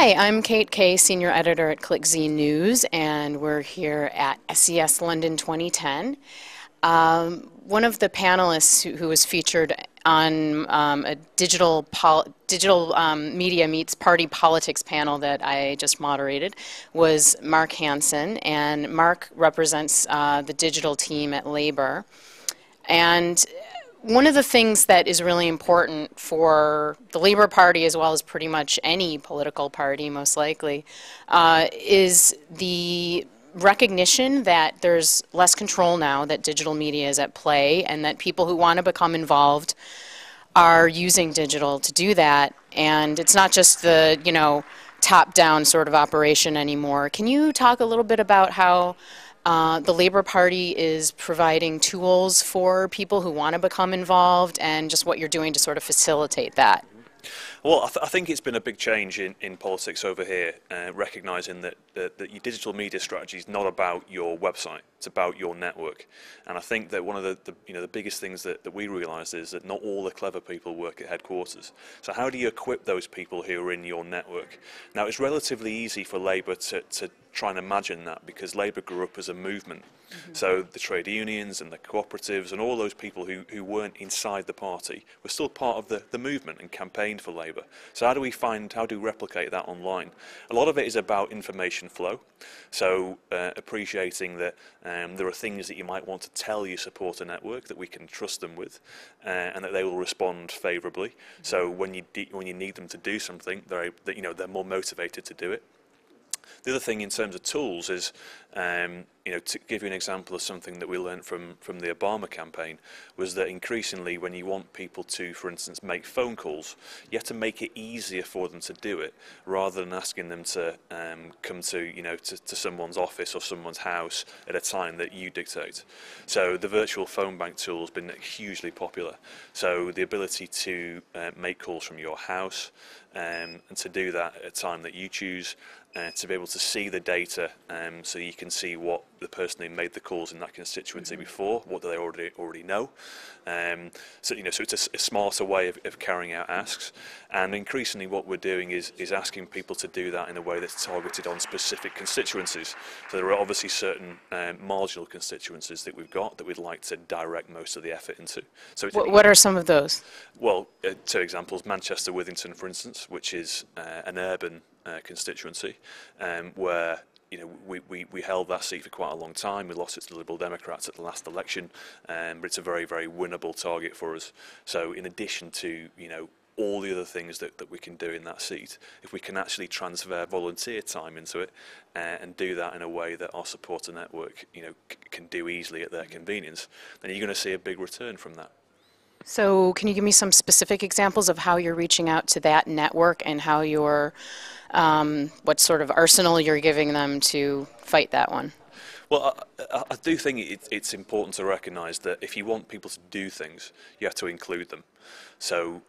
Hi, I'm Kate Kay, Senior Editor at ClickZ News, and we're here at SES London 2010. One of the panelists who was featured on a digital media meets party politics panel that I just moderated was Mark Hansen, and Mark represents the digital team at Labor. And one of the things that is really important for the Labour Party, as well as pretty much any political party, most likely, is the recognition that there's less control now, that digital media is at play, and that people who want to become involved are using digital to do that. And it's not just the, top-down sort of operation anymore. Can you talk a little bit about how the Labour Party is providing tools for people who want to become involved, and just what you're doing to sort of facilitate that? Well, I think it's been a big change in politics over here, recognising that your digital media strategy is not about your website, it's about your network. And I think that one of the biggest things that we realise is that not all the clever people work at headquarters. So how do you equip those people who are in your network? Now, it's relatively easy for Labour to try and imagine that, because Labour grew up as a movement. Mm-hmm. So the trade unions and the cooperatives and all those people who weren't inside the party were still part of the movement and campaigned for Labour. So how do we replicate that online? A lot of it is about information flow. So appreciating that there are things that you might want to tell your supporter network that we can trust them with, and that they will respond favourably. Mm-hmm. So when you need them to do something, they're more motivated to do it. The other thing in terms of tools is, to give you an example of something that we learned from the Obama campaign, was that increasingly when you want people to, for instance, make phone calls, you have to make it easier for them to do it, rather than asking them to come to someone's office or someone's house at a time that you dictate. So the virtual phone bank tool has been hugely popular. So the ability to make calls from your house, and to do that at a time that you choose, to be able to see the data, so you can see what the person who made the calls in that constituency before, what do they already know. So it's a smarter way of carrying out asks, and increasingly what we're doing is asking people to do that in a way that's targeted on specific constituencies. So there are obviously certain marginal constituencies that we've got that we'd like to direct most of the effort into. So what are some of those? Well, two examples: Manchester Withington, for instance, which is an urban constituency, where we held that seat for quite a long time. We lost it to the Liberal Democrats at the last election, but it's a very, very winnable target for us. So in addition to all the other things that we can do in that seat, if we can actually transfer volunteer time into it, and do that in a way that our supporter network can do easily at their convenience, then you're going to see a big return from that. So can you give me some specific examples of how you're reaching out to that network, and how you're, what sort of arsenal you're giving them to fight that one? Well, I do think it's important to recognise that if you want people to do things, you have to include them. So,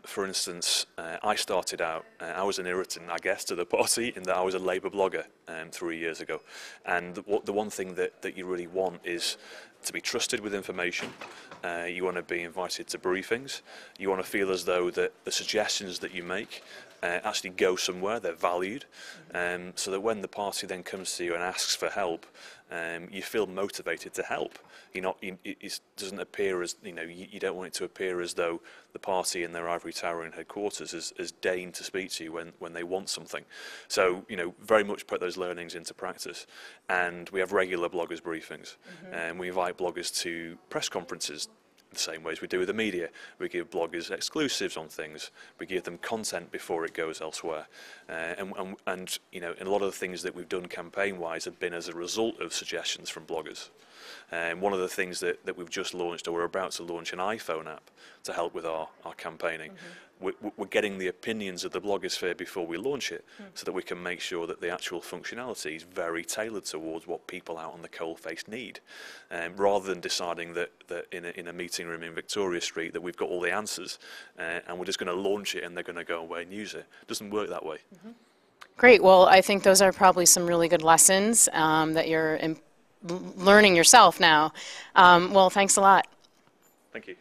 for instance, I started out, I was an irritant, I guess, to the party, in that I was a Labour blogger 3 years ago. And the one thing that you really want is to be trusted with information. You want to be invited to briefings. You want to feel as though that the suggestions that you make actually go somewhere, they're valued, so that when the party then comes to you and asks for help, you feel motivated to help. It doesn't appear as, you don't want it to appear as though the party in their ivory tower in headquarters has deigned to speak to you when they want something. So, very much put those learnings into practice. And we have regular bloggers briefings, and we invite bloggers to press conferences, the same way as we do with the media. We give bloggers exclusives on things. We give them content before it goes elsewhere. And a lot of the things that we've done campaign-wise have been as a result of suggestions from bloggers. One of the things that we've just launched, or we're about to launch, an iPhone app to help with our campaigning. We're getting the opinions of the blogosphere before we launch it, so that we can make sure that the actual functionality is very tailored towards what people out on the coalface need, rather than deciding that in a meeting room in Victoria Street that we've got all the answers, and we're just going to launch it and they're going to go away and use it. It doesn't work that way. Great. Well, I think those are probably some really good lessons that you're learning yourself now. Well, thanks a lot. Thank you.